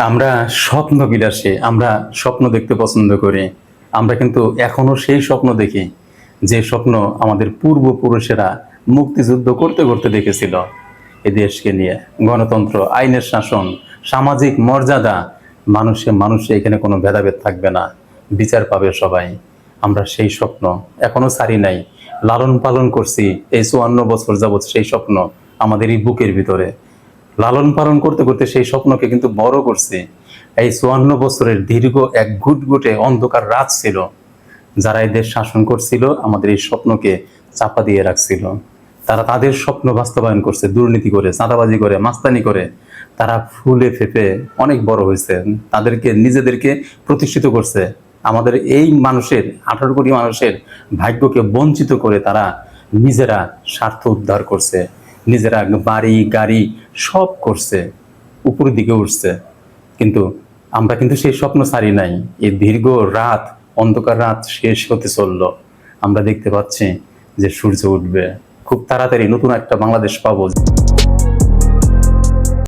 আমরা স্বপ্ন বিলাসী, আমরা স্বপ্ন দেখতে পছন্দ করি। আমরা কিন্তু এখনো সেই স্বপ্ন দেখি যে স্বপ্ন আমাদের পূর্বপুরুষেরা মুক্তিযুদ্ধ করতে করতে দেখেছিল। এ দেশকে নিয়ে গণতন্ত্র, আইনের শাসন, সামাজিক মর্যাদা, মানুষে মানুষে এখানে কোনো ভেদাভেদ থাকবে না, বিচার পাবে সবাই। আমরা সেই স্বপ্ন এখনো ছাড়ি নাই, লালন পালন করছি এই 54 বছর যাবৎ। সেই স্বপ্ন আমাদের এই বুকের ভিতরে লালন পালন করতে করতে সেই স্বপ্নকে কিন্তু বড় করছে। এই 54 বছরের দীর্ঘ এক ঘুটঘুটে অন্ধকার রাত ছিল, যারা এই দেশ শাসন করছিল আমাদের এই স্বপ্নকে চাপা দিয়ে রাখছিল। তারা তাদের স্বপ্ন বাস্তবায়ন করছে, দুর্নীতি করে, চাঁদাবাজি করে, মাস্তানি করে। তারা ফুলে ফেপে অনেক বড় হয়েছে, তাদেরকে নিজেদেরকে প্রতিষ্ঠিত করছে। আমাদের এই মানুষের 18 কোটি মানুষের ভাগ্যকে বঞ্চিত করে তারা নিজেরা স্বার্থ উদ্ধার করছে, নিজেরা বাড়ি গাড়ি সব করছে, উপরের দিকে উঠছে। কিন্তু আমরা কিন্তু সেই স্বপ্ন ছাড়ি নাই। এই দীর্ঘ রাত, অন্ধকার রাত শেষ হতে চললো। আমরা দেখতে পাচ্ছি যে সূর্য উঠবে, খুব তাড়াতাড়ি নতুন একটা বাংলাদেশ পাবো।